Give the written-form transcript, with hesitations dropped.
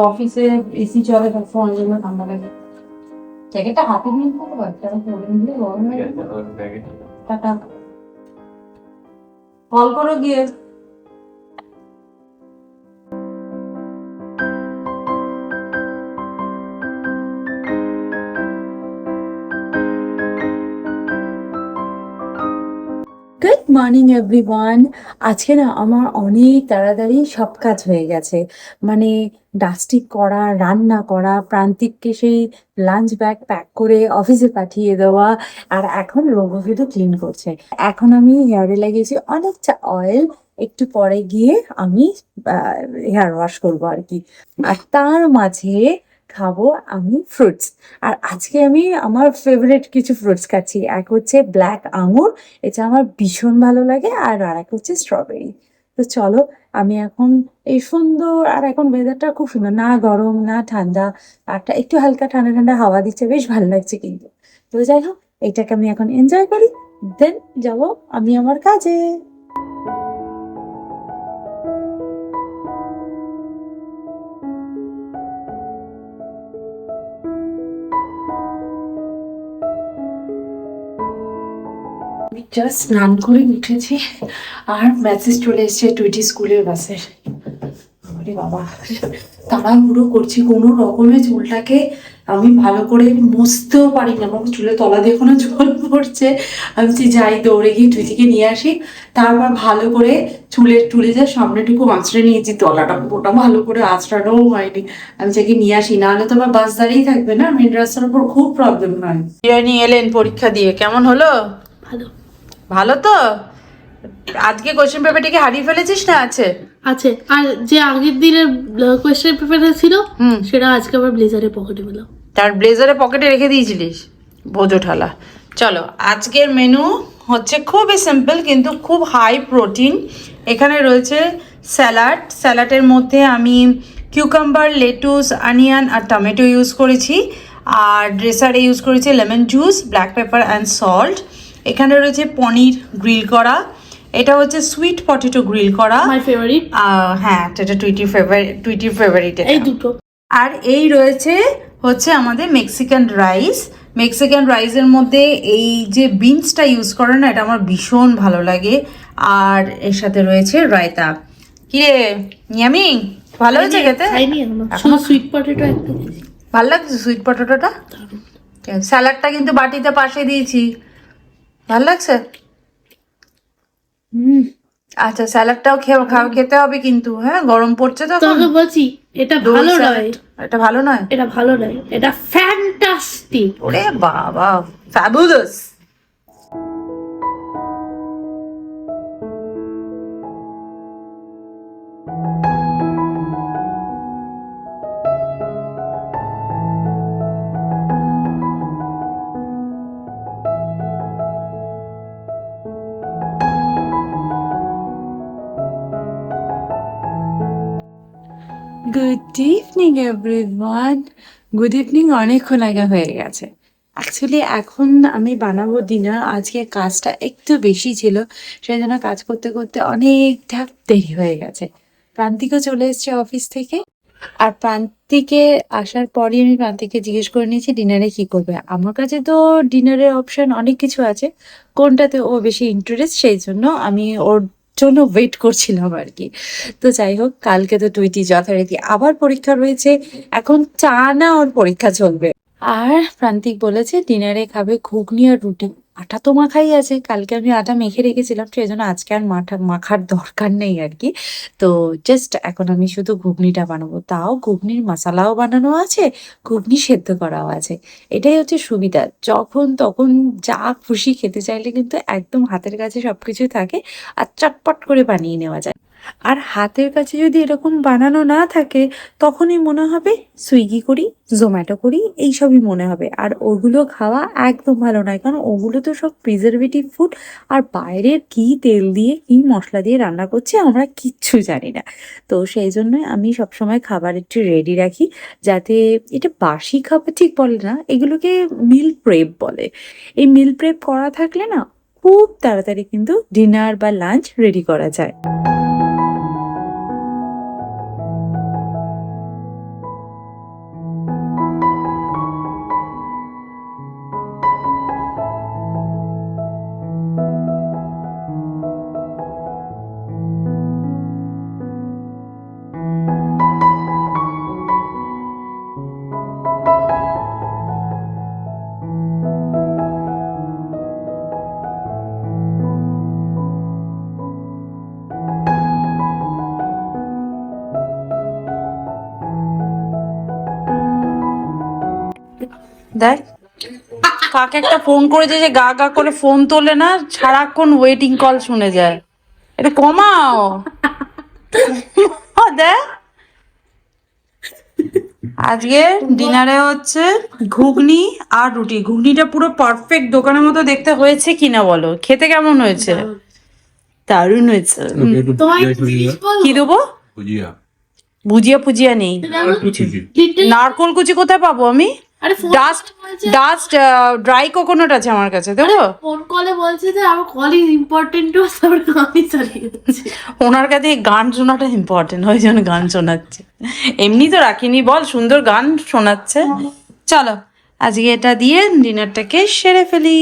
অফিসে এসি চলে সবসময়, ওই জন্য ঠান্ডা লাগে। জ্যাকেটটা হাতে নিয়ে থাকো, বাচ্চারা পরে নিলে গরম লাগে। টাটা, কল করো গিয়ে। Good morning everyone. আজকে না আমার অনেক তাড়াতাড়ি সব কাজ হয়ে গেছে। মানে ডাস্টিং করা, রান্না করা, প্রান্তিককে সেই লাঞ্চ ব্যাগ প্যাক করে অফিসে পাঠিয়ে দেওয়া, আর এখন রোগো শুধু ক্লিন করছে। এখন আমি হেয়ারে লাগিয়েছি অনেকটা অয়েল, একটু পরে গিয়ে আমি হেয়ার ওয়াশ করবো আর কি। আর তার মাঝে খাবো আমি ফ্রুটস। আর আজকে আমি আমার ফেভারিট কিছু ফ্রুটস খাচ্ছি। এক হচ্ছে ব্ল্যাক আঙুর, এটা আমার ভীষণ ভালো লাগে, আর আরেক হচ্ছে স্ট্রবেরি। তো চলো, আমি এখন এই সুন্দর, আর এখন ওয়েদারটা খুব সুন্দর, না গরম না ঠান্ডা, একটা একটু হালকা ঠান্ডা ঠান্ডা হাওয়া দিচ্ছে, বেশ ভালো লাগছে কিন্তু। তো যাই হোক, এটাকে আমি এখন এনজয় করি, দেন যাবো আমি আমার কাজে। জাস্ট স্নান করে উঠেছি, আর মেসেজ চলে এসেছে টুইটি স্কুলের বাসের। আরে বাবা, তাড়াহুড়ো করছি, কোনো রকমে চুলটাকে আমি ভালো করে মুছতেও পারি না, আমার চুলের তলা দিয়ে কোনো জল পড়ছে। আমি যাই দৌড়ে গিয়ে টুইটিকে নিয়ে আসি, তারপর ভালো করে চুলে যা সামনেটুকু আঁচড়ে নিয়েছি, তলাটা ওটা ভালো করে আঁচড়ানোও হয়নি। আমি যাকে নিয়ে আসি, নাহলে তো আমার বাস দাঁড়িয়েই থাকবে না, মেন রাস্তার উপর খুব প্রবলেম হয়। বিরিয়ানি এলেন পরীক্ষা দিয়ে, কেমন হলো? ভালো ভালো তো? আজকে কোশ্চেন পেপারটিকে হারিয়ে ফেলেছিস না? আছে আছে। আর যে আগের দিনের কোয়েশ্চেন পেপারটা ছিল সেটা আজকে আবার ব্লেজারের পকেটে পেলাম। তার ব্লেজারে পকেটে রেখে দিয়েছিলিস, বোঝো ঠালা। চলো, আজকের মেনু হচ্ছে খুবই সিম্পল কিন্তু খুব হাই প্রোটিন। এখানে রয়েছে স্যালাড, স্যালাডের মধ্যে আমি কিউকাম্বার, লেটুস, অনিয়ন আর টমেটো ইউজ করেছি, আর ড্রেসারে ইউজ করেছি lemon juice, black pepper and salt. এখানে রয়েছে পনির গ্রিল করা, এটা হচ্ছে সুইট পটেটো গ্রিল করা, মাই ফেভারিট। হ্যাঁ, এটা টুইটির ফেভারিট। এই দুটো। আর এই রয়েছে হচ্ছে আমাদের মেক্সিকান রাইস। মেক্সিকান রাইসের মধ্যে এই যে বিনসটা ইউজ করে না, এটা আমার ভীষণ ভালো লাগে। আর এর সাথে রয়েছে রায়তা। কিরে ইয়ামি, ভালো হয়েছে খেতে? খাইনি এখনো, শুধু সুইট পটেটো একটা খেয়েছি। ভালো লাগছে সুইট পটেটোটা। স্যালাডটা কিন্তু বাটিতে পাশে দিয়েছি, ভালো লাগছে। আচ্ছা, স্যালাডটাও খেতে হবে কিন্তু, হ্যাঁ, গরম পড়ছে তো। তোকে বলছি এটা ভালো নয়, এটা ভালো নয়, এটা ভালো নয়, এটা ফ্যান্টাস্টিক। ওরে বাবা, fabulous. Good evening everyone. Good evening অনেকক্ষণ আগে হয়ে গেছে। অ্যাকচুয়ালি এখন আমি বানাবো ডিনার। আজকে কাজটা একটু বেশি ছিল, সেই জন্য কাজ করতে করতে অনেকটা দেরি হয়ে গেছে। প্রান্তিকও চলে এসছে অফিস থেকে, আর প্রান্তিকে আসার পরই আমি প্রান্তিকে জিজ্ঞেস করে নিয়েছি ডিনারে কি করবে। আমার কাছে তো ডিনারের অপশন অনেক কিছু আছে, কোনটাতে ও বেশি ইন্টারেস্ট, সেই জন্য আমি ওর জন্য ওয়েট করছিলাম আর কি। তো যাই হোক, কালকে তো টুইটি যথারীতি আবার পরীক্ষা রয়েছে, এখন টানা ওর পরীক্ষা চলবে। আর প্রান্তিক বলেছে ডিনারে খাবে ঘুগনি আর রুটি। আটা তো মাখাই আছে, কালকে আমি আটা মেখে রেখেছিলাম, সেই জন্য আজকে আর মাখার দরকার নেই আর কি। তো জাস্ট এখন আমি শুধু ঘুগনিটা বানাবো, তাও ঘুগনির মশলাও বানানো আছে, ঘুগনি সেদ্ধ করাও আছে। এটাই হচ্ছে সুবিধা, যখন তখন যা খুশি খেতে চাইলে কিন্তু একদম হাতের কাছে সবকিছু থাকে, আর চটপট করে বানিয়ে নেওয়া যায়। আর হাতের কাছে যদি এরকম বানানো না থাকে, তখনই মনে হবে সুইগি করি, জোম্যাটো করি, এইসবই মনে হবে। আর ওগুলো খাওয়া একদম ভালো নয়, কারণ ওগুলো তো সব প্রিজারভেটিভ ফুড, আর বাইরের কি তেল দিয়ে কি মশলা দিয়ে রান্না করছে আমরা কিচ্ছু জানি না। তো সেই জন্যই আমি সবসময় খাবার একটু রেডি রাখি, যাতে এটা বাসি খাবার ঠিক বলে না, এগুলোকে মিল প্রেপ বলে। এই মিল প্রেপ করা থাকলে না, খুব তাড়াতাড়ি কিন্তু ডিনার বা লাঞ্চ রেডি করা যায়। দেখ কাকে একটা ফোন করেছে যে গা গা করে ফোন তোলে না, সারাক্ষণ ওয়েটিং কল শুনে যায়। এটা কমাও। দেখ আজকে ডিনারে হচ্ছে ঘুগনি আর রুটি। ঘুগনিটা পুরো পারফেক্ট দোকানের মতো দেখতে হয়েছে কিনা বলো, খেতে কেমন হয়েছে? দারুণ হয়েছে। তোমায় একটা জিনিস বলবো? কি দেবো? भुजिया ভুজিয়া ফুজিয়া নেই। নারকোল কুচি কোথায় পাবো আমি? আরে phone dust dust dry coconut আছে আমার কাছে, দেবো? ফোন কলে বলছে যে আমার কল ইজ ইম্পর্টেন্ট টু তারপরে আমি চালিয়ে যাচ্ছি। ওনার কাছে গান শোনাটা ইম্পর্টেন্ট, ওই জন্য গান শোনাচ্ছে। এমনি তো রাখিনি, বল সুন্দর গান শোনাচ্ছে। চলো আজকে এটা দিয়ে ডিনারটাকে সেরে ফেলি।